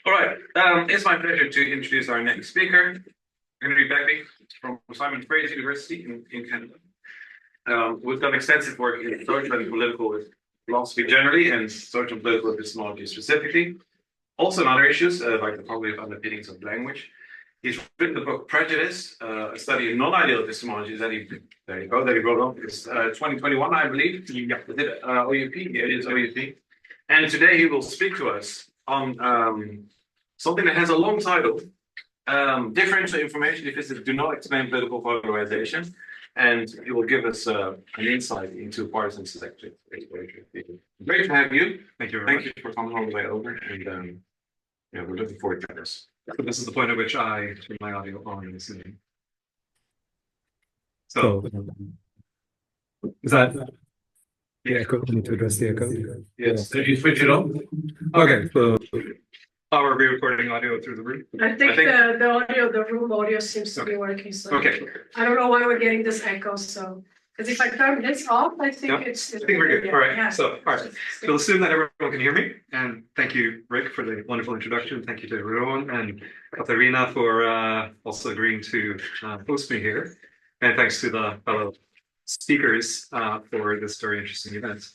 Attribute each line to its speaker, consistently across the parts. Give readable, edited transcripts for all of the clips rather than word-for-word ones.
Speaker 1: All right. It's my pleasure to introduce our next speaker, Endre Begby from Simon Fraser University in Canada. We've done extensive work in social and political philosophy generally and social and political epistemology specifically. Also in other issues like the cognitive underpinnings of language. He's written the book Prejudice, a study in non-ideal epistemology that he wrote on. It's 2021, I believe. Yeah. Is it OUP? Yeah, it is OUP. And today he will speak to us on something that has a long title, Differential Information Deficits Do Not Explain Political Polarization. And he will give us an insight into Partisan Selective Exposure Theory. Great to have you.
Speaker 2: Thank you.
Speaker 1: Thank you for coming all the way over. And we're looking forward to this.
Speaker 2: So this is the point at which I turn my audio on and listening. So, is that the echo? I need to address the echo.
Speaker 1: Yes. Did you switch it on?
Speaker 2: Okay. So, are we recording audio through the room?
Speaker 3: I think the audio, the room audio seems to be working. So
Speaker 2: okay.
Speaker 3: I don't know why we're getting this echo. So, because if I turn this off, I think
Speaker 2: I think we're good.
Speaker 3: Yeah,
Speaker 2: all right.
Speaker 3: yeah.
Speaker 2: So, all right. We'll assume that everyone can hear me. And thank you, Rick, for the wonderful introduction. Thank you to everyone. And Katarina for also agreeing to host me here. And thanks to the fellow speakers for this very interesting event.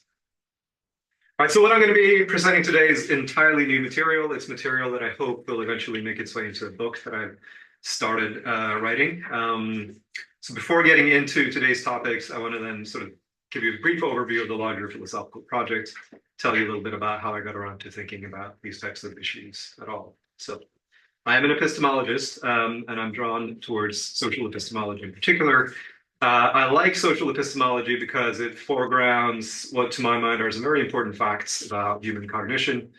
Speaker 2: All right, so what I'm going to be presenting today is entirely new material. It's material that I hope will eventually make its way into a book that I've started writing. So before getting into today's topics, I want to then sort of give you a brief overview of the larger philosophical project, tell you a little bit about how I got around to thinking about these types of issues at all. So I am an epistemologist, and I'm drawn towards social epistemology in particular. I like social epistemology because it foregrounds what, to my mind, are some very important facts about human cognition,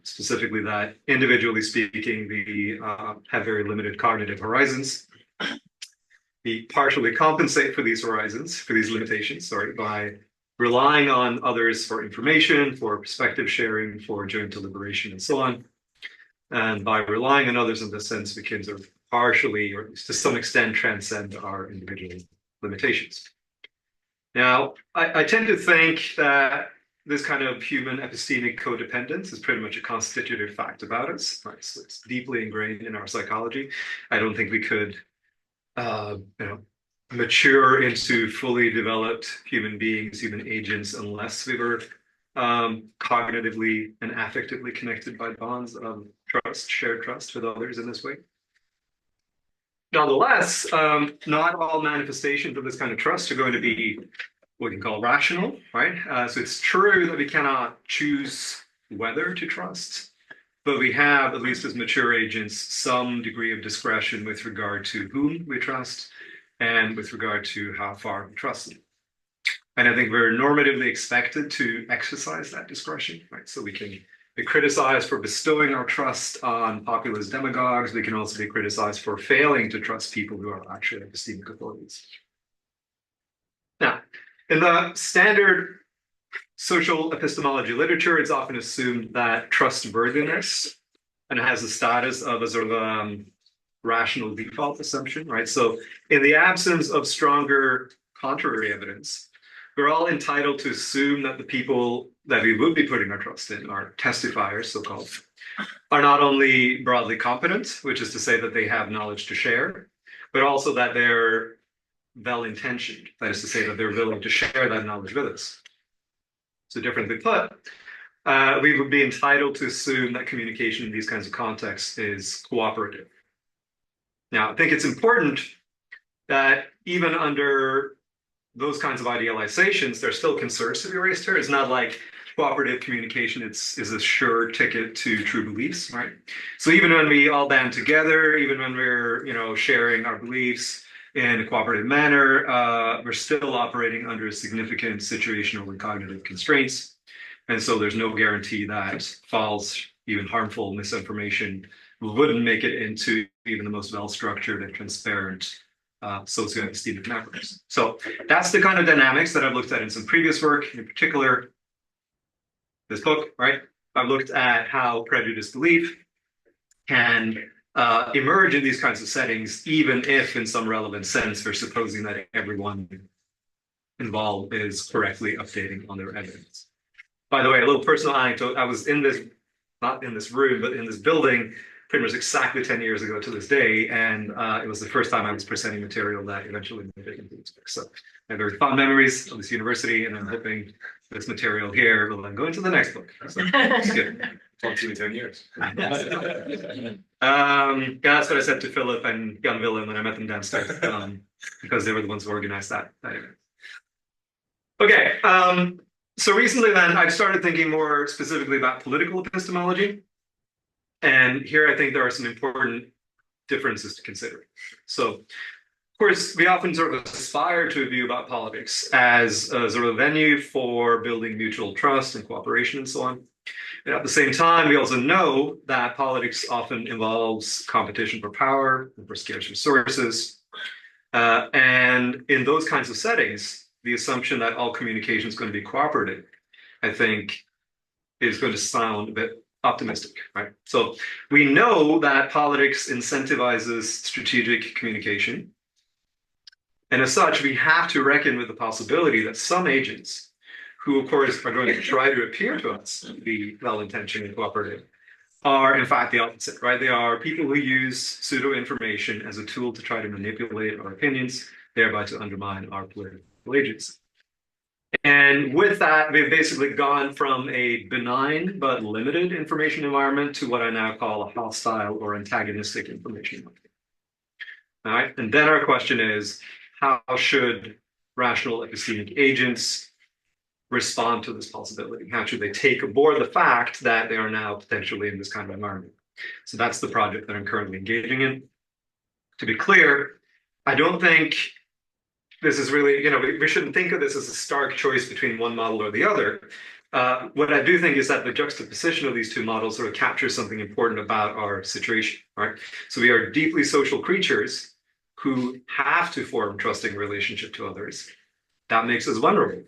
Speaker 2: specifically that, individually speaking, we have very limited cognitive horizons. We partially compensate for these horizons, for these limitations, by relying on others for information, for perspective sharing, for joint deliberation, and so on. And by relying on others in this sense, we can sort of partially, or at least to some extent, transcend our individual limitations. Now, I tend to think that this kind of human epistemic codependence is pretty much a constitutive fact about us. Right? So it's deeply ingrained in our psychology. I don't think we could, mature into fully developed human beings, human agents, unless we were cognitively and affectively connected by bonds of trust, shared trust with others in this way. Nonetheless, not all manifestations of this kind of trust are going to be what you call rational, right? So it's true that we cannot choose whether to trust, but we have, at least as mature agents, some degree of discretion with regard to whom we trust and with regard to how far we trust them. And I think we're normatively expected to exercise that discretion, right? So we can be criticized for bestowing our trust on populist demagogues. We can also be criticized for failing to trust people who are actually epistemic authorities. Now, in the standard social epistemology literature, it's often assumed that trustworthiness and it has the status of a sort of rational default assumption, right? So in the absence of stronger contrary evidence, we're all entitled to assume that the people that we would be putting our trust in, our testifiers, so-called, are not only broadly competent, which is to say that they have knowledge to share, but also that they're well-intentioned, that is to say that they're willing to share that knowledge with us. So differently put, we would be entitled to assume that communication in these kinds of contexts is cooperative. Now, I think it's important that even under those kinds of idealizations, there's still concerns to be raised here. It's not like cooperative communication is a sure ticket to true beliefs, right? So even when we all band together, even when we're sharing our beliefs in a cooperative manner, we're still operating under significant situational and cognitive constraints. And so there's no guarantee that false, even harmful misinformation wouldn't make it into even the most well-structured and transparent socio-epistemic networks. So that's the kind of dynamics that I've looked at in some previous work, in particular this book, right? I've looked at how prejudiced belief can emerge in these kinds of settings, even if in some relevant sense we're supposing that everyone involved is correctly updating on their evidence. By the way, a little personal anecdote. I was in this not in this room, but in this building, pretty much exactly 10 years ago to this day. And it was the first time I was presenting material that eventually made it into this book. So I have very fond memories of this university, and I'm hoping this material here will then go into the next book. So it's good.
Speaker 1: Talk to you in 10 years.
Speaker 2: That's what I said to Philip and Jan Willem when I met them downstairs, because they were the ones who organized that event. Okay, so recently then I've started thinking more specifically about political epistemology. And here I think there are some important differences to consider. So, of course, we often sort of aspire to a view about politics as a sort of venue for building mutual trust and cooperation and so on. And at the same time, we also know that politics often involves competition for power and for scarce resources. And in those kinds of settings, the assumption that all communication is going to be cooperative, I think, is going to sound a bit optimistic, right? So we know that politics incentivizes strategic communication. And as such, we have to reckon with the possibility that some agents, who of course are going to try to appear to us to be well-intentioned and cooperative, are in fact the opposite, right? They are people who use pseudo-information as a tool to try to manipulate our opinions, thereby to undermine our political agency. And with that, we've basically gone from a benign but limited information environment to what I now call a hostile or antagonistic information environment. All right, and then our question is, how should rational epistemic agents respond to this possibility? How should they take aboard the fact that they are now potentially in this kind of environment? So that's the project that I'm currently engaging in. To be clear, I don't think this is really, we shouldn't think of this as a stark choice between one model or the other. What I do think is that the juxtaposition of these two models sort of captures something important about our situation, right? So we are deeply social creatures who have to form trusting relationship to others. That makes us vulnerable.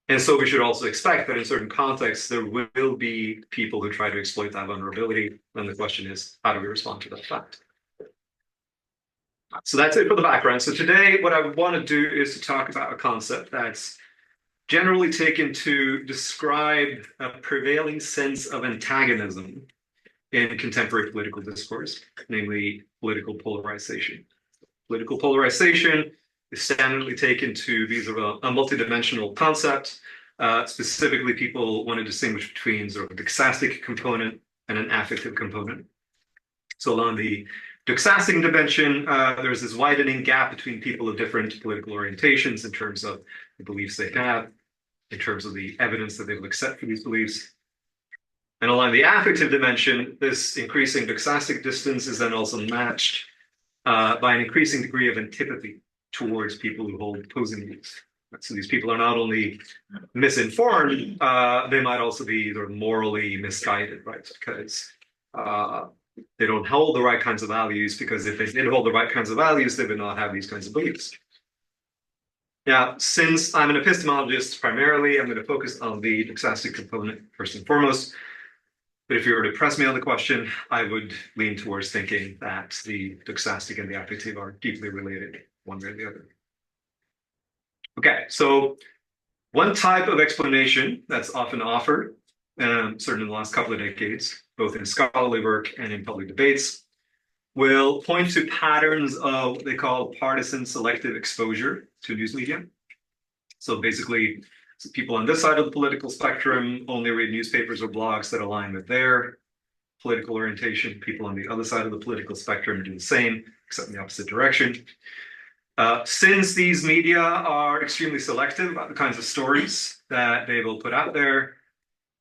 Speaker 2: And so we should also expect that in certain contexts, there will be people who try to exploit that vulnerability. And the question is, how do we respond to that fact? So that's it for the background. So today, what I want to do is to talk about a concept that's generally taken to describe a prevailing sense of antagonism in contemporary political discourse, namely political polarization. Political polarization is standardly taken to be sort of a multidimensional concept. Specifically, people want to distinguish between sort of a doxastic component and an affective component. So along the doxastic dimension, there's this widening gap between people of different political orientations in terms of the beliefs they have, in terms of the evidence that they will accept for these beliefs. And along the affective dimension, this increasing doxastic distance is then also matched by an increasing degree of antipathy towards people who hold opposing views. So these people are not only misinformed, they might also be sort of morally misguided, right? Because they don't hold the right kinds of values, because if they did hold the right kinds of values, they would not have these kinds of beliefs. Now, since I'm an epistemologist primarily, I'm going to focus on the doxastic component first and foremost. But if you were to press me on the question, I would lean towards thinking that the doxastic and the affective are deeply related, one way or the other. Okay, so one type of explanation that's often offered, certainly in the last couple of decades, both in scholarly work and in public debates, will point to patterns of what they call partisan selective exposure to news media. So basically, people on this side of the political spectrum only read newspapers or blogs that align with their political orientation. People on the other side of the political spectrum do the same, except in the opposite direction. Since these media are extremely selective about the kinds of stories that they will put out there,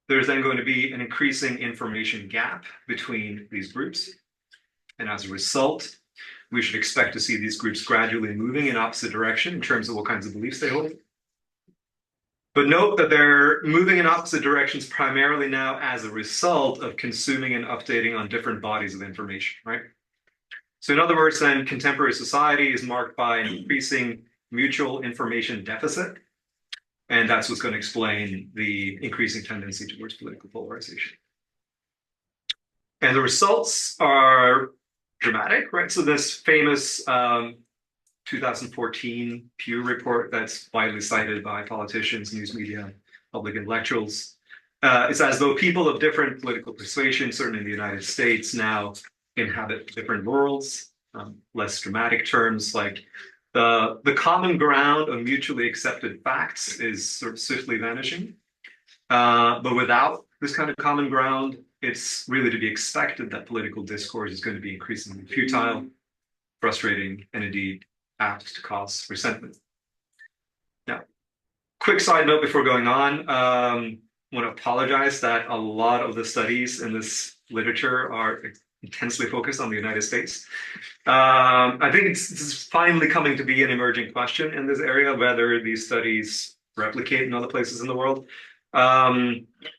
Speaker 2: there's then going to be an increasing information gap between these groups. And as a result, we should expect to see these groups gradually moving in opposite direction in terms of what kinds of beliefs they hold. But note that they're moving in opposite directions primarily now as a result of consuming and updating on different bodies of information, right? So in other words, then, contemporary society is marked by an increasing mutual information deficit. And that's what's going to explain the increasing tendency towards political polarization. And the results are dramatic, right? So this famous 2014 Pew report that's widely cited by politicians, news media, public intellectuals, It's as though people of different political persuasion, certainly in the United States, now inhabit different worlds. Less dramatic terms like the common ground of mutually accepted facts is sort of swiftly vanishing. But without this kind of common ground, it's really to be expected that political discourse is going to be increasingly futile, frustrating, and indeed apt to cause resentment. Now, quick side note before going on. I want to apologize that a lot of the studies in this literature are intensely focused on the United States. I think it's finally coming to be an emerging question in this area, whether these studies replicate in other places in the world.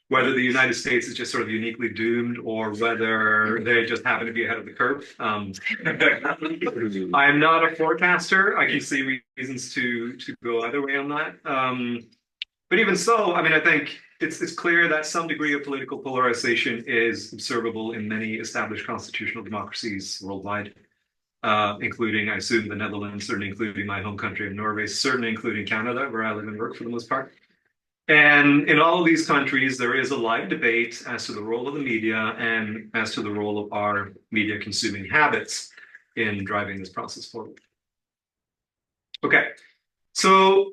Speaker 2: Whether the United States is just sort of uniquely doomed or whether they just happen to be ahead of the curve. I am not a forecaster. I can see reasons to go either way on that. But even so, I mean, I think it's clear that some degree of political polarization is observable in many established constitutional democracies worldwide, including, I assume, the Netherlands, certainly including my home country of Norway, certainly including Canada, where I live and work for the most part. And in all of these countries, there is a live debate as to the role of the media and as to the role of our media consuming habits in driving this process forward. Okay, so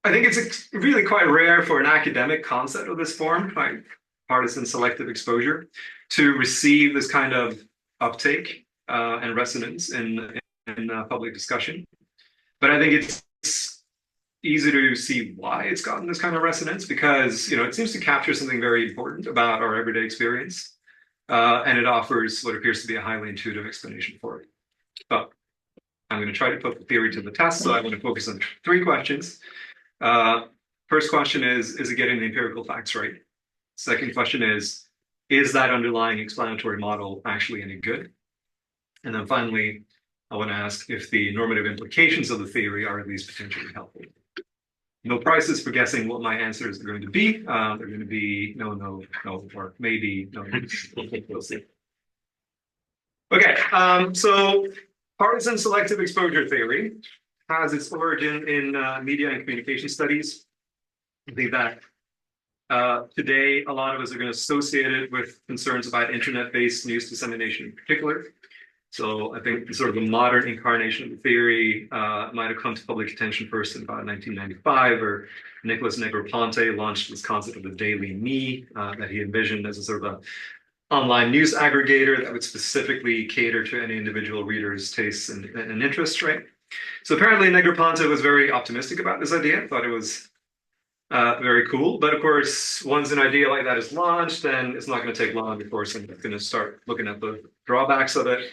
Speaker 2: I think it's really quite rare for an academic concept of this form, like partisan selective exposure, to receive this kind of uptake and resonance in public discussion. But I think it's easy to see why it's gotten this kind of resonance, because it seems to capture something very important about our everyday experience, and it offers what appears to be a highly intuitive explanation for it. But I'm going to try to put the theory to the test, so I want to focus on 3 questions. First question is it getting the empirical facts right? Second question is that underlying explanatory model actually any good? And then finally, I want to ask if the normative implications of the theory are at least potentially helpful. No prizes for guessing what my answers are going to be. They're going to be no, no, no, or maybe no. We'll see. Okay, so partisan selective exposure theory has its origin in media and communication studies. I think that today a lot of us are going to associate it with concerns about internet-based news dissemination in particular. So I think sort of the modern incarnation of the theory might have come to public attention first in about 1995, where Nicholas Negroponte launched this concept of the Daily Me that he envisioned as a sort of a online news aggregator that would specifically cater to any individual reader's tastes and interests, right? So apparently Negroponte was very optimistic about this idea, thought it was very cool. But of course, once an idea like that is launched, then it's not going to take long before someone's going to start looking at the drawbacks of it.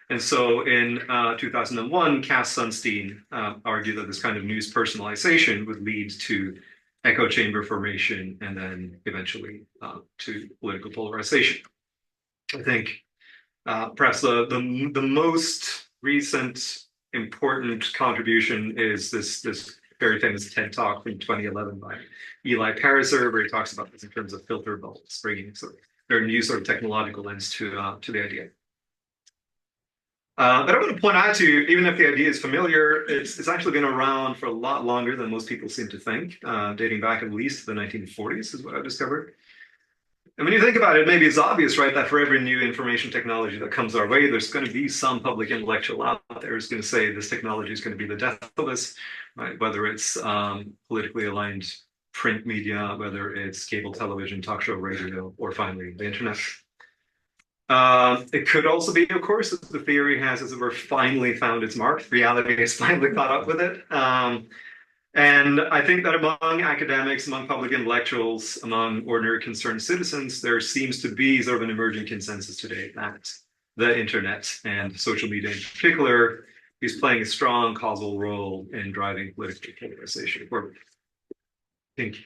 Speaker 2: And so in 2001, Cass Sunstein argued that this kind of news personalization would lead to echo chamber formation and then eventually to political polarization. I think perhaps the most recent important contribution is this very famous TED Talk from 2011 by Eli Pariser, where he talks about this in terms of filter bubbles, bringing sort of their new sort of technological lens to the idea. But I want to point out to you, even if the idea is familiar, it's actually been around for a lot longer than most people seem to think, dating back at least to the 1940s is what I've discovered. And when you think about it, maybe it's obvious, right, that for every new information technology that comes our way, there's going to be some public intellectual out there who's going to say this technology is going to be the death of us, right? Whether it's politically aligned print media, whether it's cable television, talk show radio, or finally the internet. It could also be, of course, that the theory has, as it were, finally found its mark. Reality has finally caught up with it. And I think that among academics, among public intellectuals, among ordinary concerned citizens, there seems to be sort of an emerging consensus today that the internet and social media in particular is playing a strong causal role in driving political polarization forward. I think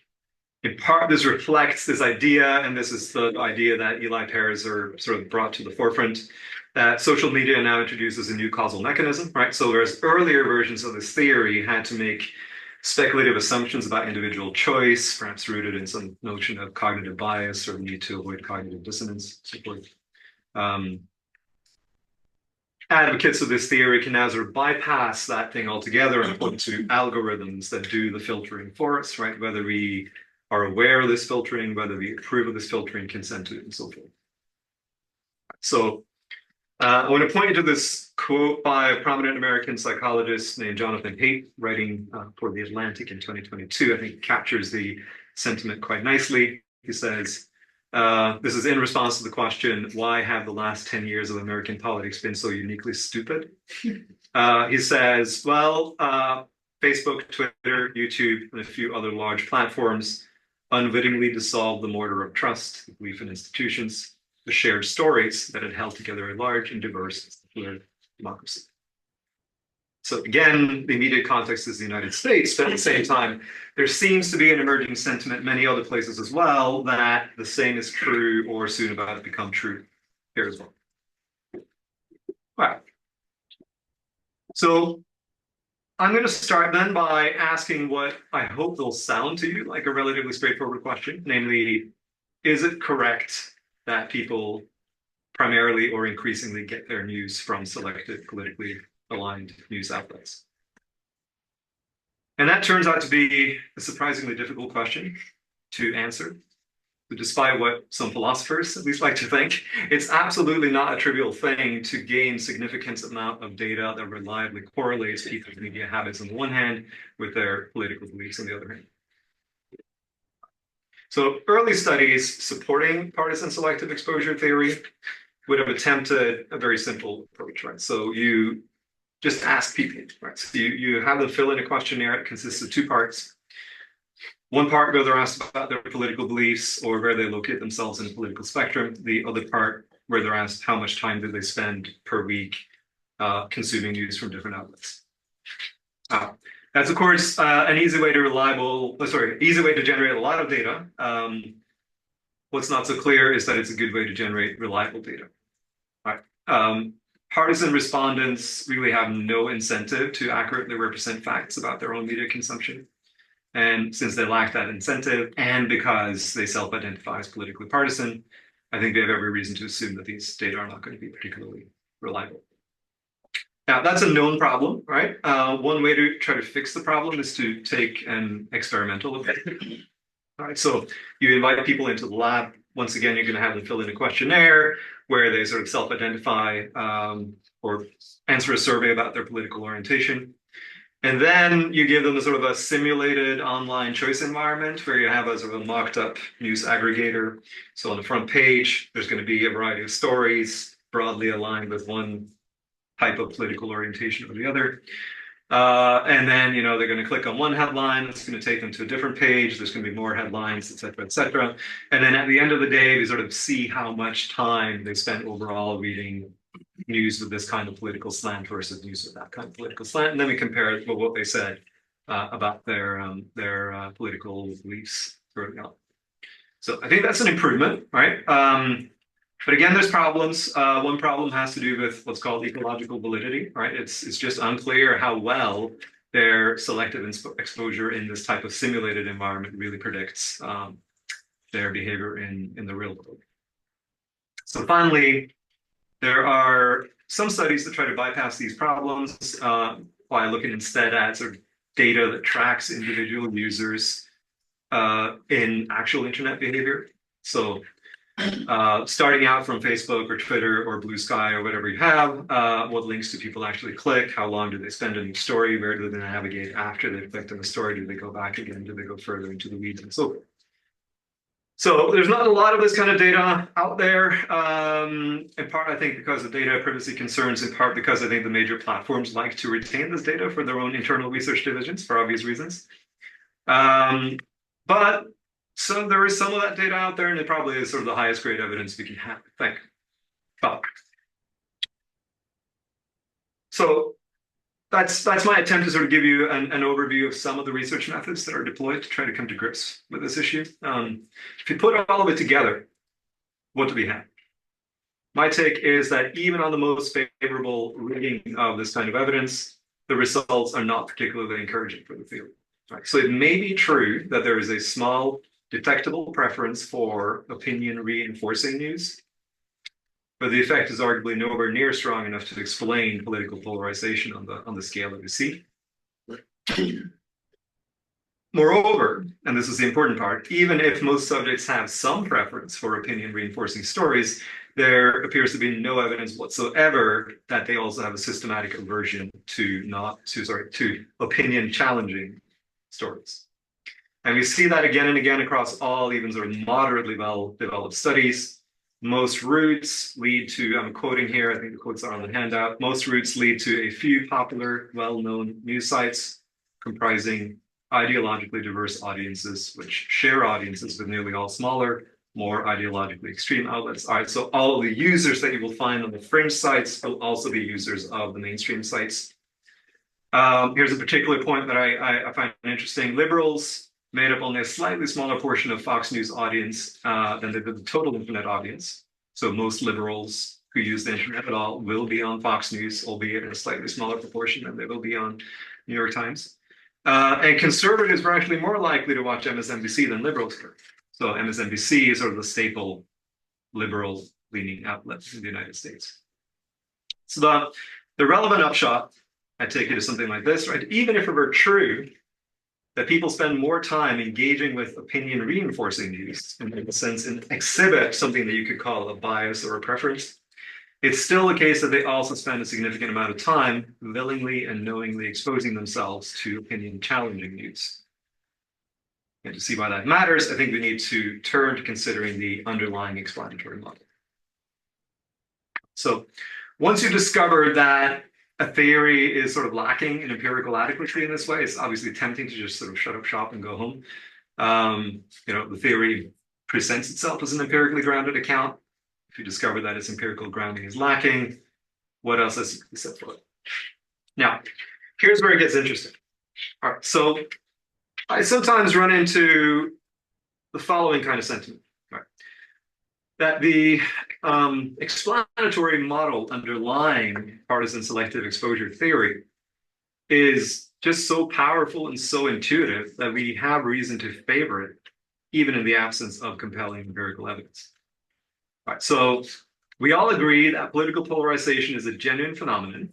Speaker 2: in part this reflects this idea, and this is the idea that Eli Pariser sort of brought to the forefront, that social media now introduces a new causal mechanism, right? So whereas earlier versions of this theory had to make speculative assumptions about individual choice, perhaps rooted in some notion of cognitive bias or need to avoid cognitive dissonance, so forth. Advocates of this theory can now sort of bypass that thing altogether and point to algorithms that do the filtering for us, right? Whether we are aware of this filtering, whether we approve of this filtering, consent to it, and so forth. So I want to point you to this quote by a prominent American psychologist named Jonathan Haidt, writing for The Atlantic in 2022. I think captures the sentiment quite nicely. He says, this is in response to the question, why have the last 10 years of American politics been so uniquely stupid? He says, well, Facebook, Twitter, YouTube, and a few other large platforms unwittingly dissolved the mortar of trust, the belief in institutions, the shared stories that had held together a large and diverse democracy. So again, the immediate context is the United States, but at the same time, there seems to be an emerging sentiment in many other places as well that the same is true or soon about to become true here as well. All right. So I'm going to start then by asking what I hope will sound to you like a relatively straightforward question, namely, is it correct that people primarily or increasingly get their news from selected politically aligned news outlets? And that turns out to be a surprisingly difficult question to answer. But despite what some philosophers at least like to think, it's absolutely not a trivial thing to gain significant amount of data that reliably correlates people's media habits on the one hand with their political beliefs on the other hand. So early studies supporting partisan selective exposure theory would have attempted a very simple approach, right? So you just ask people, right? So you have them fill in a questionnaire. It consists of two parts. One part where they're asked about their political beliefs or where they locate themselves in the political spectrum. The other part where they're asked how much time do they spend per week consuming news from different outlets. That's of course an easy way to generate a lot of data. What's not so clear is that it's a good way to generate reliable data. All right. Partisan respondents really have no incentive to accurately represent facts about their own media consumption. And since they lack that incentive, and because they self-identify as politically partisan, I think they have every reason to assume that these data are not going to be particularly reliable. Now, that's a known problem, right? One way to try to fix the problem is to take an experimental approach. All right, so you invite people into the lab. Once again, you're going to have them fill in a questionnaire where they sort of self-identify or answer a survey about their political orientation. And then you give them a sort of a simulated online choice environment where you have a sort of a mocked up news aggregator. So on the front page, there's going to be a variety of stories broadly aligned with one type of political orientation or the other. And then, they're going to click on one headline. It's going to take them to a different page. There's going to be more headlines, et cetera, et cetera. And then at the end of the day, we sort of see how much time they spent overall reading news with this kind of political slant versus news with that kind of political slant. And then we compare it with what they said about their political beliefs growing up. So I think that's an improvement, right? But again, there's problems. One problem has to do with what's called ecological validity, right? It's just unclear how well their selective exposure in this type of simulated environment really predicts their behavior in the real world. So finally, there are some studies that try to bypass these problems by looking instead at sort of data that tracks individual users in actual internet behavior. So starting out from Facebook or Twitter or Blue Sky or whatever you have, what links do people actually click? How long do they spend on each story? Where do they navigate after they've clicked on the story? Do they go back again? Do they go further into the weeds and so forth? So there's not a lot of this kind of data out there, in part, I think, because of data privacy concerns, in part because I think the major platforms like to retain this data for their own internal research divisions for obvious reasons. But so there is some of that data out there, and it probably is sort of the highest grade evidence we can have, I think. But, so that's my attempt to sort of give you an overview of some of the research methods that are deployed to try to come to grips with this issue. If you put all of it together, what do we have? My take is that even on the most favorable reading of this kind of evidence, the results are not particularly encouraging for the field. Right? So it may be true that there is a small detectable preference for opinion reinforcing news, but the effect is arguably nowhere near strong enough to explain political polarization on the scale that we see. Moreover, and this is the important part, even if most subjects have some preference for opinion reinforcing stories, there appears to be no evidence whatsoever that they also have a systematic aversion to opinion challenging stories. And we see that again and again across all even sort of moderately well-developed studies. Most routes lead to, I'm quoting here, I think the quotes are on the handout, most routes lead to a few popular, well-known news sites comprising ideologically diverse audiences, which share audiences with nearly all smaller, more ideologically extreme outlets. All right, so all of the users that you will find on the fringe sites will also be users of the mainstream sites. Here's a particular point that I find interesting. Liberals made up only a slightly smaller portion of Fox News audience than the total internet audience. So most liberals who use the internet at all will be on Fox News, albeit in a slightly smaller proportion than they will be on New York Times. And conservatives were actually more likely to watch MSNBC than liberals were. So MSNBC is sort of the staple liberal-leaning outlet in the United States. So the relevant upshot, I take it, is something like this, right? Even if it were true that people spend more time engaging with opinion reinforcing news, and in a sense exhibit something that you could call a bias or a preference, it's still the case that they also spend a significant amount of time willingly and knowingly exposing themselves to opinion challenging news. And to see why that matters, I think we need to turn to considering the underlying explanatory model. So once you've discovered that a theory is sort of lacking in empirical adequacy in this way, it's obviously tempting to just sort of shut up shop and go home. The theory presents itself as an empirically grounded account. If you discover that its empirical grounding is lacking, what else has to be said for it? Now, here's where it gets interesting. All right, so I sometimes run into the following kind of sentiment, right? That the explanatory model underlying partisan selective exposure theory is just so powerful and so intuitive that we have reason to favor it, even in the absence of compelling empirical evidence. All right, so we all agree that political polarization is a genuine phenomenon.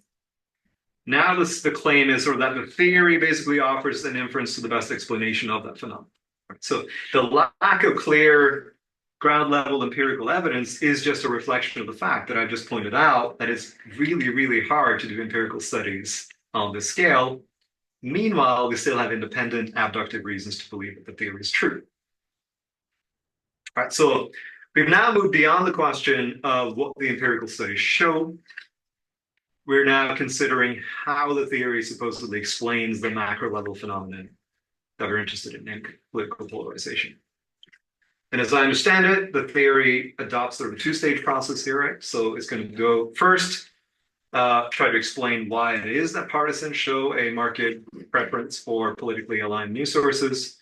Speaker 2: Now the claim is sort of that the theory basically offers an inference to the best explanation of that phenomenon. Right, so the lack of clear ground level empirical evidence is just a reflection of the fact that I've just pointed out that it's really, really hard to do empirical studies on this scale. Meanwhile, we still have independent abductive reasons to believe that the theory is true. All right, so we've now moved beyond the question of what the empirical studies show. We're now considering how the theory supposedly explains the macro level phenomenon that we're interested in political polarization. And as I understand it, the theory adopts sort of a two-stage process here, right? So it's going to go first, try to explain why it is that partisans show a marked preference for politically aligned news sources.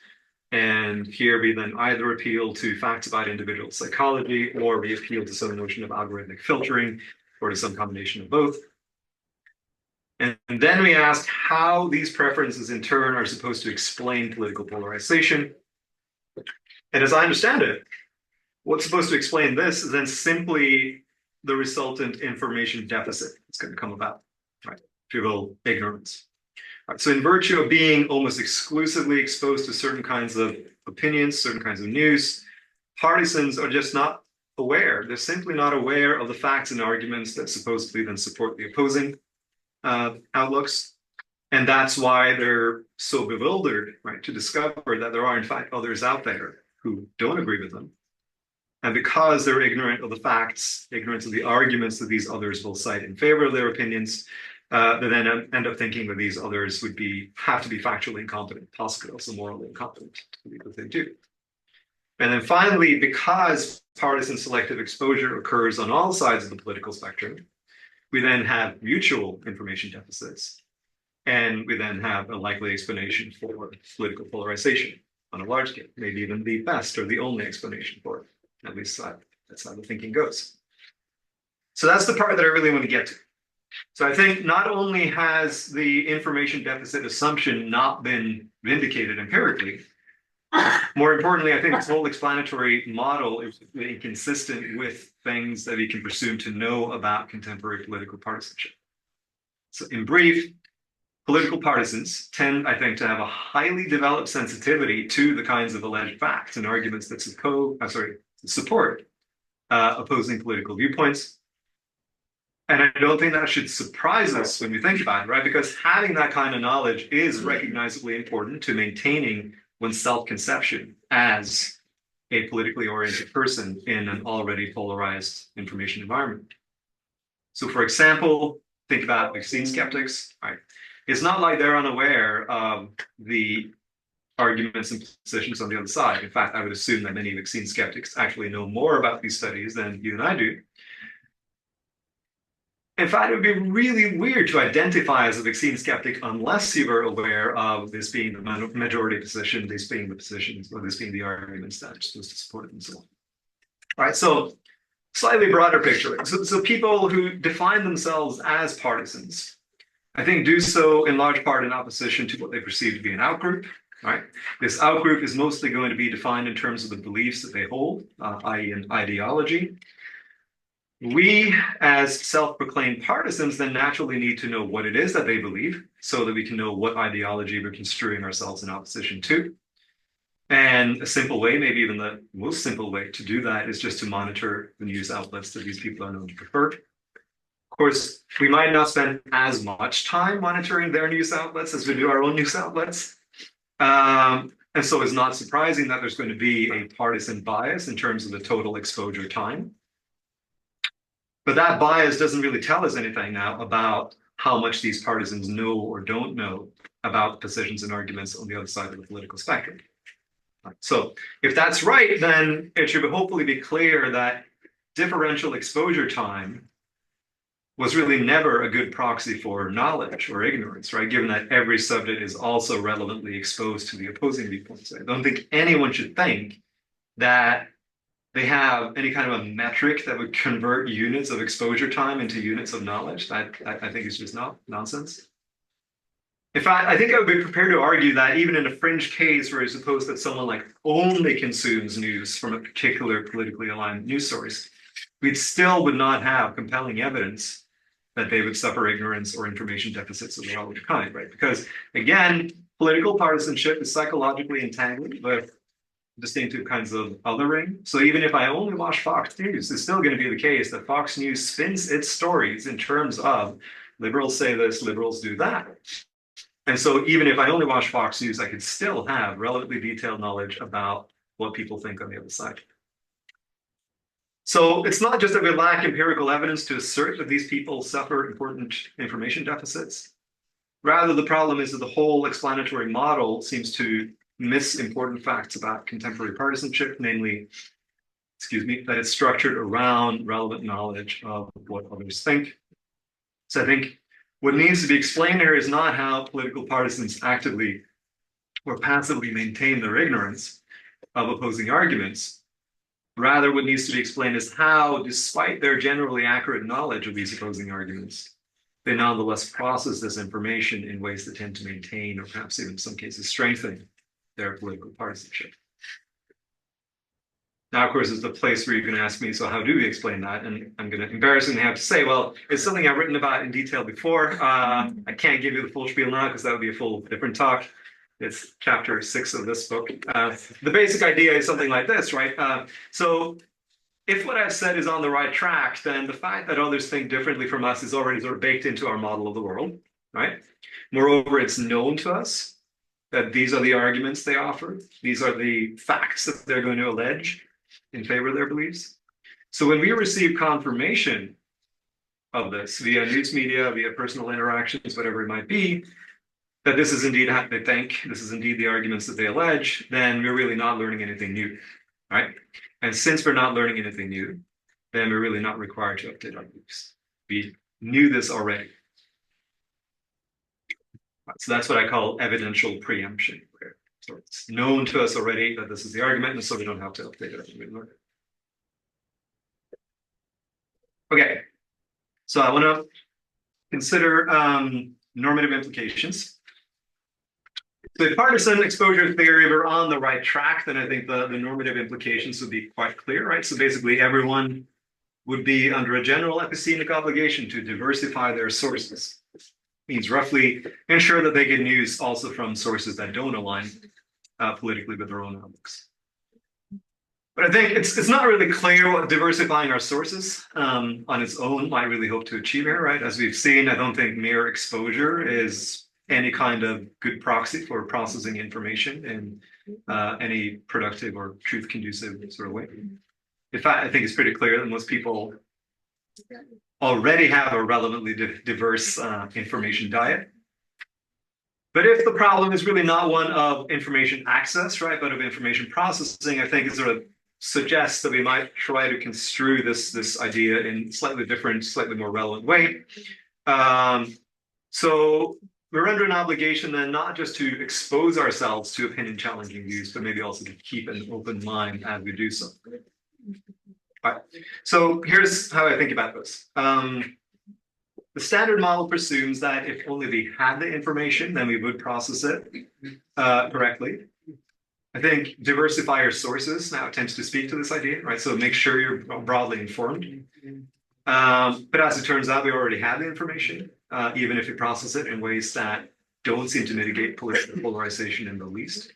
Speaker 2: And here we then either appeal to facts about individual psychology, or we appeal to some notion of algorithmic filtering, or to some combination of both. And then we ask how these preferences in turn are supposed to explain political polarization. And as I understand it, what's supposed to explain this is then simply the resultant information deficit that's going to come about, right? If you will, ignorance. Right, so in virtue of being almost exclusively exposed to certain kinds of opinions, certain kinds of news, partisans are just not aware. They're simply not aware of the facts and arguments that supposedly then support the opposing outlooks. And that's why they're so bewildered, right, to discover that there are in fact others out there who don't agree with them. And because they're ignorant of the facts, ignorant of the arguments that these others will cite in favor of their opinions, they then end up thinking that these others would have to be factually incompetent, possibly also morally incompetent to believe that they do. And then finally, because partisan selective exposure occurs on all sides of the political spectrum, we then have mutual information deficits. And we then have a likely explanation for political polarization on a large scale, maybe even the best or the only explanation for it. At least that's how the thinking goes. So that's the part that I really want to get to. So I think not only has the information deficit assumption not been vindicated empirically, more importantly, I think this whole explanatory model is inconsistent with things that we can presume to know about contemporary political partisanship. So in brief, political partisans tend, I think, to have a highly developed sensitivity to the kinds of alleged facts and arguments that support opposing political viewpoints. And I don't think that should surprise us when we think about it, right? Because having that kind of knowledge is recognizably important to maintaining one's self-conception as a politically oriented person in an already polarized information environment. So, for example, think about vaccine skeptics, right? It's not like they're unaware of the arguments and positions on the other side. In fact, I would assume that many vaccine skeptics actually know more about these studies than you and I do. In fact, it would be really weird to identify as a vaccine skeptic unless you were aware of this being the majority position, this being the positions, or this being the arguments that are supposed to support it and so on. All right, so slightly broader picture. So people who define themselves as partisans, I think, do so in large part in opposition to what they perceive to be an outgroup. Right? This outgroup is mostly going to be defined in terms of the beliefs that they hold, i.e. an ideology. We, as self-proclaimed partisans, then naturally need to know what it is that they believe so that we can know what ideology we're construing ourselves in opposition to. And a simple way, maybe even the most simple way to do that, is just to monitor the news outlets that these people are known to prefer. Of course, we might not spend as much time monitoring their news outlets as we do our own news outlets. And so it's not surprising that there's going to be a partisan bias in terms of the total exposure time. But that bias doesn't really tell us anything now about how much these partisans know or don't know about positions and arguments on the other side of the political spectrum. So if that's right, then it should hopefully be clear that differential exposure time was really never a good proxy for knowledge or ignorance, right? Given that every subject is also relevantly exposed to the opposing viewpoints. I don't think anyone should think that they have any kind of a metric that would convert units of exposure time into units of knowledge. That I think is just not nonsense. In fact, I think I would be prepared to argue that even in a fringe case where it's supposed that someone like only consumes news from a particular politically aligned news source, we still would not have compelling evidence that they would suffer ignorance or information deficits of the relevant kind, right? Because again, political partisanship is psychologically entangled with distinctive kinds of othering. So even if I only watch Fox News, it's still going to be the case that Fox News spins its stories in terms of liberals say this, liberals do that. And so even if I only watch Fox News, I could still have relevantly detailed knowledge about what people think on the other side. So it's not just that we lack empirical evidence to assert that these people suffer important information deficits. Rather, the problem is that the whole explanatory model seems to miss important facts about contemporary partisanship, namely, that it's structured around relevant knowledge of what others think. So I think what needs to be explained here is not how political partisans actively or passively maintain their ignorance of opposing arguments. Rather, what needs to be explained is how, despite their generally accurate knowledge of these opposing arguments, they nonetheless process this information in ways that tend to maintain, or perhaps even in some cases strengthen, their political partisanship. Now, of course, is the place where you're going to ask me, so how do we explain that? And I'm going to embarrassingly have to say, well, it's something I've written about in detail before. I can't give you the full spiel now because that would be a full different talk. It's chapter 6 of this book. The basic idea is something like this, right? So if what I've said is on the right track, then the fact that others think differently from us is already sort of baked into our model of the world, right? Moreover, it's known to us that these are the arguments they offer. These are the facts that they're going to allege in favor of their beliefs. So when we receive confirmation of this via news media, via personal interactions, whatever it might be, that this is indeed how they think, this is indeed the arguments that they allege, then we're really not learning anything new, right? And since we're not learning anything new, then we're really not required to update our beliefs. We knew this already. So that's what I call evidential preemption. So it's known to us already that this is the argument, and so we don't have to update it anymore. Okay, so I want to consider normative implications. So if partisan exposure theory were on the right track, then I think the normative implications would be quite clear, right? So basically everyone would be under a general epistemic obligation to diversify their sources. means roughly, ensure that they get news also from sources that don't align politically with their own outlooks. But I think it's not really clear what diversifying our sources on its own might really hope to achieve here, right? As we've seen, I don't think mere exposure is any kind of good proxy for processing information in any productive or truth-conducive sort of way. In fact, I think it's pretty clear that most people already have a relevantly diverse information diet. But if the problem is really not one of information access, right, but of information processing, I think it sort of suggests that we might try to construe this idea in slightly different, slightly more relevant way. So we're under an obligation then not just to expose ourselves to opinion-challenging views, but maybe also to keep an open mind as we do so. All right. So here's how I think about this. The standard model presumes that if only we had the information, then we would process it correctly. I think diversify your sources now tends to speak to this idea, right? So make sure you're broadly informed. But as it turns out, we already have the information, even if you process it in ways that don't seem to mitigate political polarization in the least.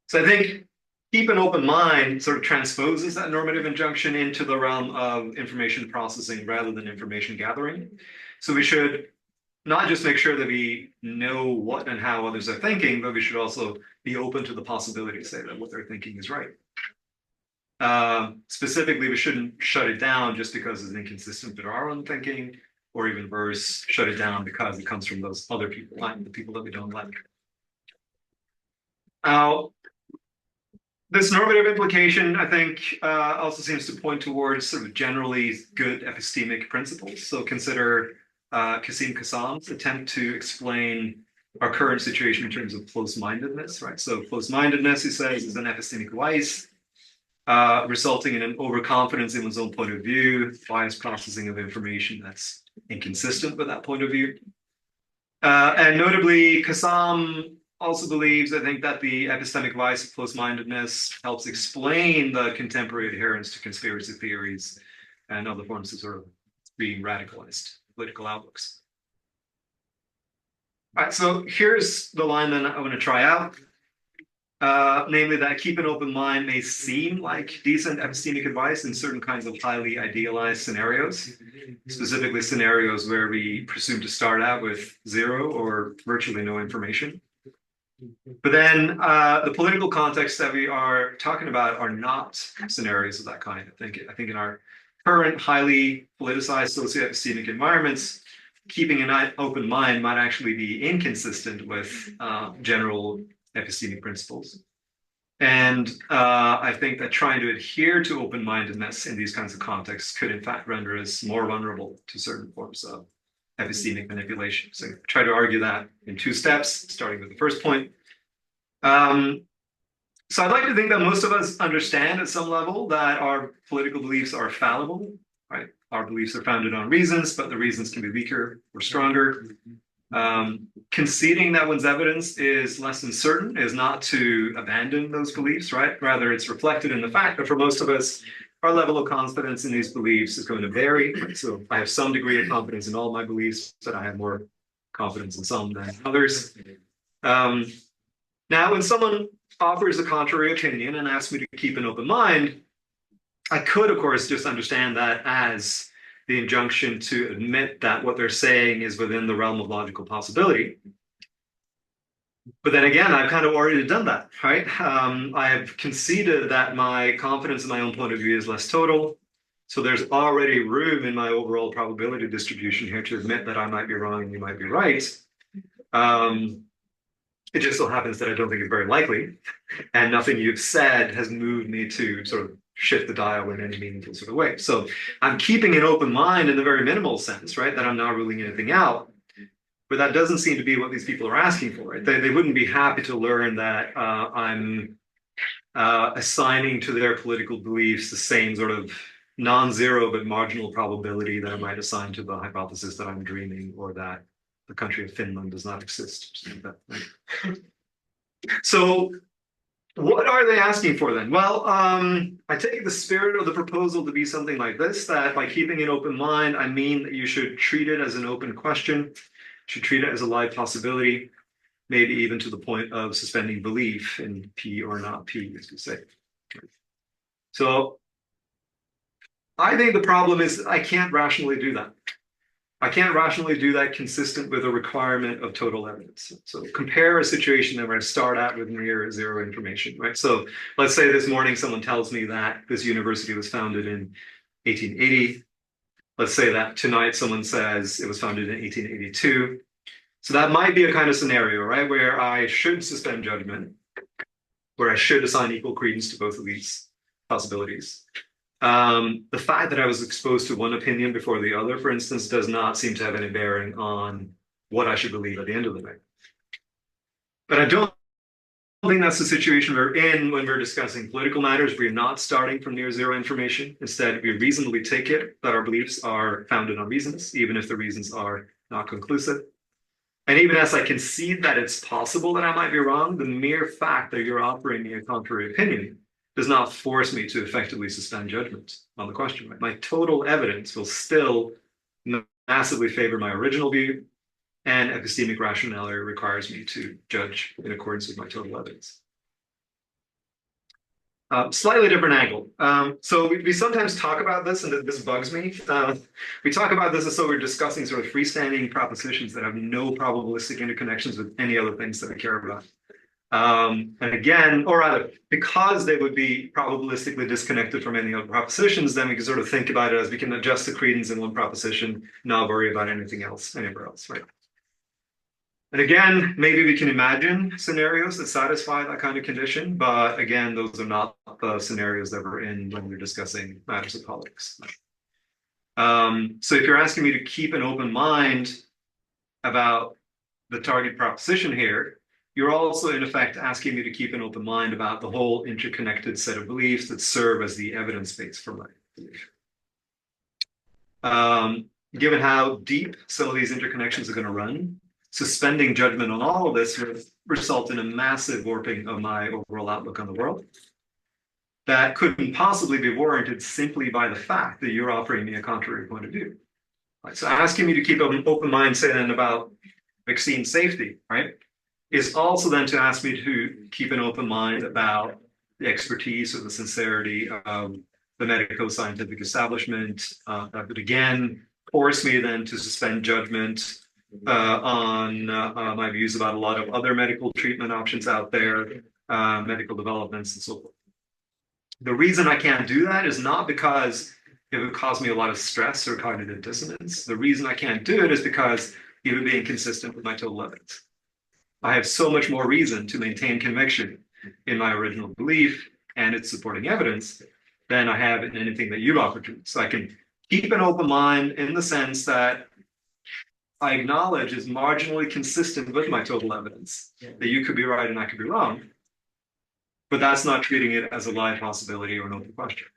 Speaker 2: So I think keep an open mind sort of transposes that normative injunction into the realm of information processing rather than information gathering. So we should not just make sure that we know what and how others are thinking, but we should also be open to the possibility, say, that what they're thinking is right. Specifically, we shouldn't shut it down just because it's inconsistent with our own thinking, or even worse, shut it down because it comes from those other people, the people that we don't like. Now, this normative implication, I think, also seems to point towards sort of generally good epistemic principles. So consider Qasim Qassam's attempt to explain our current situation in terms of close-mindedness, right? So close-mindedness, he says, is an epistemic vice, resulting in an overconfidence in one's own point of view, biased processing of information that's inconsistent with that point of view. And notably, Qassam also believes, I think, that the epistemic vice of close-mindedness helps explain the contemporary adherence to conspiracy theories and other forms of sort of being radicalized political outlooks. All right, so here's the line that I want to try out. Namely that keep an open mind may seem like decent epistemic advice in certain kinds of highly idealized scenarios, specifically scenarios where we presume to start out with zero or virtually no information. But then the political context that we are talking about are not scenarios of that kind. I think in our current highly politicized socio-epistemic environments, keeping an open mind might actually be inconsistent with general epistemic principles. And I think that trying to adhere to open-mindedness in these kinds of contexts could in fact render us more vulnerable to certain forms of epistemic manipulation. So try to argue that in two steps, starting with the first point. So I'd like to think that most of us understand at some level that our political beliefs are fallible, right? Our beliefs are founded on reasons, but the reasons can be weaker or stronger. Conceding that one's evidence is less than certain is not to abandon those beliefs, right? Rather, it's reflected in the fact that for most of us, our level of confidence in these beliefs is going to vary. Right? So I have some degree of confidence in all my beliefs, but I have more confidence in some than others. Now, when someone offers a contrary opinion and asks me to keep an open mind, I could, of course, just understand that as the injunction to admit that what they're saying is within the realm of logical possibility. But then again, I've kind of already done that, right? I have conceded that my confidence in my own point of view is less total. So there's already room in my overall probability distribution here to admit that I might be wrong and you might be right. It just so happens that I don't think it's very likely. And nothing you've said has moved me to sort of shift the dial in any meaningful sort of way. So I'm keeping an open mind in the very minimal sense, right? That I'm not ruling anything out. But that doesn't seem to be what these people are asking for. Right? They wouldn't be happy to learn that I'm assigning to their political beliefs the same sort of non-zero but marginal probability that I might assign to the hypothesis that I'm dreaming or that the country of Finland does not exist. So what are they asking for then? Well, I take the spirit of the proposal to be something like this, that by keeping an open mind, I mean that you should treat it as an open question. should treat it as a live possibility, maybe even to the point of suspending belief in P or not P, as we say. So I think the problem is I can't rationally do that. I can't rationally do that consistent with a requirement of total evidence. So compare a situation that where I start out with near zero information, right? So let's say this morning someone tells me that this university was founded in 1880. Let's say that tonight someone says it was founded in 1882. So that might be a kind of scenario, right, where I should suspend judgment, where I should assign equal credence to both of these possibilities. The fact that I was exposed to one opinion before the other, for instance, does not seem to have any bearing on what I should believe at the end of the day. But I don't think that's the situation we're in when we're discussing political matters. We're not starting from near zero information. Instead, we reasonably take it that our beliefs are founded on reasons, even if the reasons are not conclusive. And even as I concede that it's possible that I might be wrong, the mere fact that you're offering me a contrary opinion does not force me to effectively suspend judgment on the question. Right? My total evidence will still massively favor my original view, and epistemic rationality requires me to judge in accordance with my total evidence. Slightly different angle. So we sometimes talk about this, and this bugs me. We talk about this as though we're discussing sort of freestanding propositions that have no probabilistic interconnections with any other things that we care about. And again, or rather, because they would be probabilistically disconnected from any other propositions, then we can sort of think about it as we can adjust the credence in one proposition, not worry about anything else, anywhere else, right? And again, maybe we can imagine scenarios that satisfy that kind of condition, but again, those are not the scenarios that we're in when we're discussing matters of politics. So if you're asking me to keep an open mind about the target proposition here, you're also, in effect, asking me to keep an open mind about the whole interconnected set of beliefs that serve as the evidence base for my belief. Given how deep some of these interconnections are going to run, suspending judgment on all of this would result in a massive warping of my overall outlook on the world. That couldn't possibly be warranted simply by the fact that you're offering me a contrary point of view. Right, so asking me to keep an open mind, say then about vaccine safety, right, is also then to ask me to keep an open mind about the expertise or the sincerity of the medical scientific establishment. That would again force me then to suspend judgment on my views about a lot of other medical treatment options out there, medical developments and so forth. The reason I can't do that is not because it would cause me a lot of stress or cognitive dissonance. The reason I can't do it is because it would be inconsistent with my total evidence. I have so much more reason to maintain conviction in my original belief and its supporting evidence than I have in anything that you've offered to me. So I can keep an open mind in the sense that I acknowledge is marginally consistent with my total evidence, that you could be right and I could be wrong, but that's not treating it as a live possibility or an open question.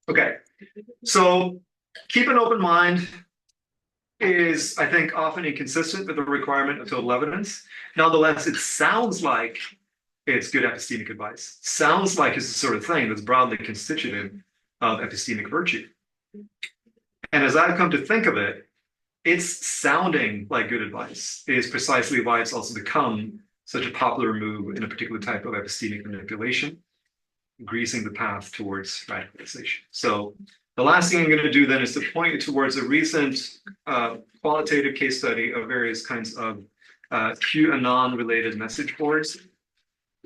Speaker 2: Okay, so keep an open mind is, I think, often inconsistent with the requirement of total evidence. Nonetheless, it sounds like it's good epistemic advice. Sounds like it's the sort of thing that's broadly constitutive of epistemic virtue. And as I've come to think of it, it's sounding like good advice is precisely why it's also become such a popular move in a particular type of epistemic manipulation, greasing the path towards radicalization. So the last thing I'm going to do then is to point you towards a recent qualitative case study of various kinds of QAnon-related message boards.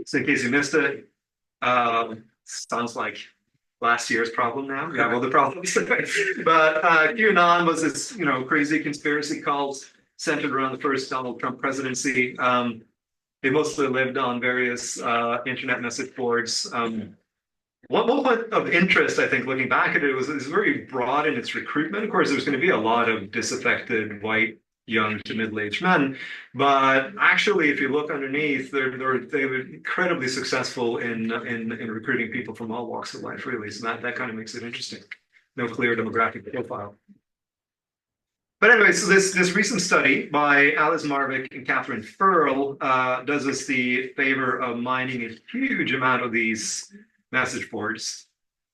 Speaker 2: So in case you missed it, sounds like last year's problem now. We have other problems. But QAnon was this, crazy conspiracy cult centered around the first Donald Trump presidency. They mostly lived on various internet message boards. One point of interest, I think, looking back at it, was very broad in its recruitment. Of course, there's going to be a lot of disaffected white, young to middle-aged men, but actually, if you look underneath, they were incredibly successful in recruiting people from all walks of life, really. So that kind of makes it interesting. No clear demographic profile. But anyway, so this recent study by Alice Marvick and Catherine Furl does us the favor of mining a huge amount of these message boards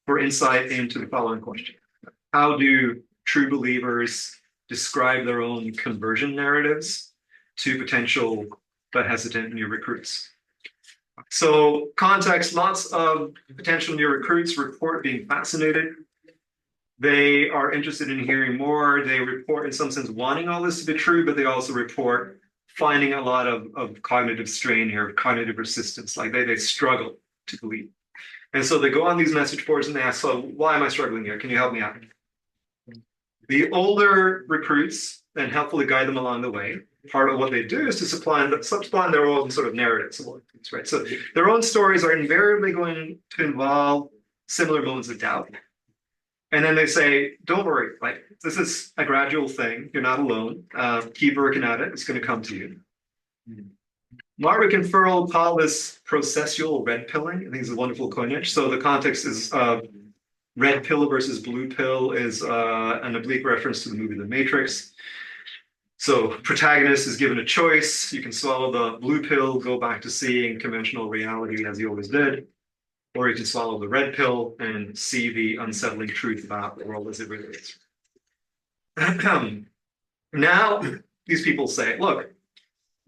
Speaker 2: for insight into the following question. How do true believers describe their own conversion narratives to potential but hesitant new recruits. So context, lots of potential new recruits report being fascinated. They are interested in hearing more. They report, in some sense, wanting all this to be true, but they also report finding a lot of cognitive strain here, cognitive resistance, like they struggle to believe. And so they go on these message boards and they ask, so why am I struggling here? Can you help me out? The older recruits then helpfully guide them along the way. Part of what they do is to supply their own sort of narratives about things, right? So their own stories are invariably going to involve similar moments of doubt. And then they say, don't worry, like this is a gradual thing. You're not alone. Keep working at it. It's going to come to you. Marwick and Furl call this processual red pilling. I think it's a wonderful coinage. So the context is red pill versus blue pill is an oblique reference to the movie The Matrix. So protagonist is given a choice. You can swallow the blue pill, go back to seeing conventional reality as you always did, or you can swallow the red pill and see the unsettling truth about the world as it really is. Now, these people say, look,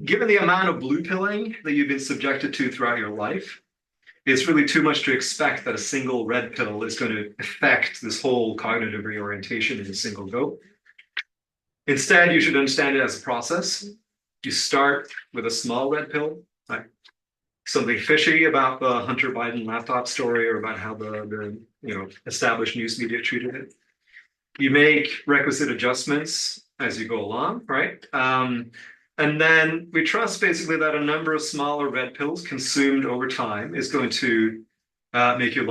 Speaker 2: given the amount of blue pilling that you've been subjected to throughout your life, it's really too much to expect that a single red pill is going to affect this whole cognitive reorientation in a single go. Instead, you should understand it as a process. You start with a small red pill, like something fishy about the Hunter Biden laptop story or about how the established news media treated it. You make requisite adjustments as you go along, right? And then we trust basically that a number of smaller red pills consumed over time is going to make you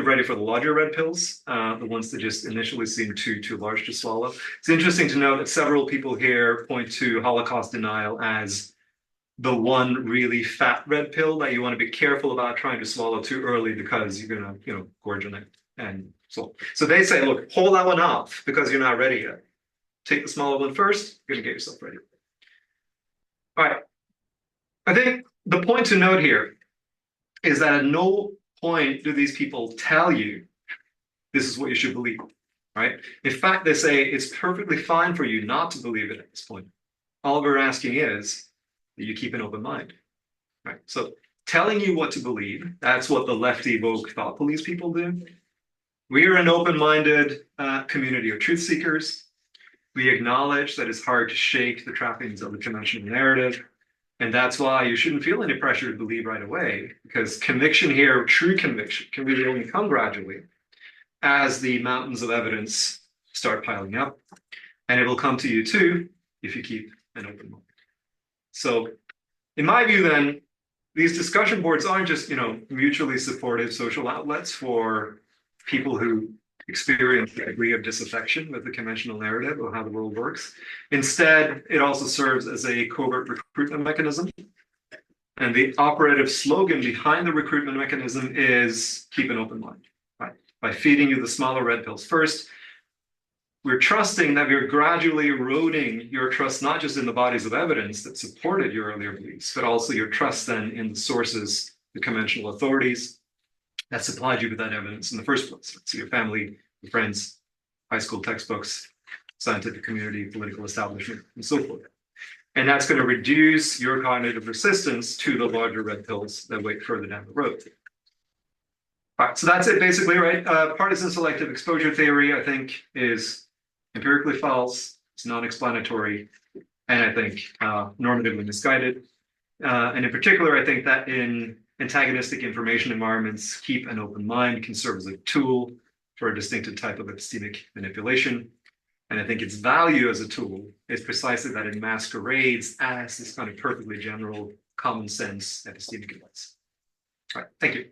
Speaker 2: ready for the larger red pills, the ones that just initially seem too large to swallow. It's interesting to note that several people here point to Holocaust denial as the one really fat red pill that you want to be careful about trying to swallow too early because you're going to, gorge on it. And so they say, look, hold that one off because you're not ready yet. Take the smaller one first, you're going to get yourself ready. All right. I think the point to note here is that at no point do these people tell you this is what you should believe, right? In fact, they say it's perfectly fine for you not to believe it at this point. All we're asking is that you keep an open mind, right? So telling you what to believe, that's what the lefty woke thought police people do. We are an open-minded community of truth seekers. We acknowledge that it's hard to shake the trappings of the conventional narrative. And that's why you shouldn't feel any pressure to believe right away, because conviction here, true conviction, can really only come gradually as the mountains of evidence start piling up. And it will come to you too if you keep an open mind. So in my view, then, these discussion boards aren't just, mutually supportive social outlets for people who experience a degree of disaffection with the conventional narrative of how the world works. Instead, it also serves as a covert recruitment mechanism. And the operative slogan behind the recruitment mechanism is keep an open mind. Right? By feeding you the smaller red pills first, we're trusting that we're gradually eroding your trust, not just in the bodies of evidence that supported your earlier beliefs, but also your trust then in the sources, the conventional authorities that supplied you with that evidence in the first place. So your family, your friends, high school textbooks, scientific community, political establishment, and so forth. And that's going to reduce your cognitive resistance to the larger red pills that wait further down the road. All right, so that's it basically, right? Partisan selective exposure theory, I think, is empirically false, it's non-explanatory, and I think normatively misguided. And in particular, I think that in antagonistic information environments, keep an open mind can serve as a tool for a distinctive type of epistemic manipulation. And I think its value as a tool is precisely that it masquerades as this kind of perfectly general common sense epistemic advice. All right, thank you.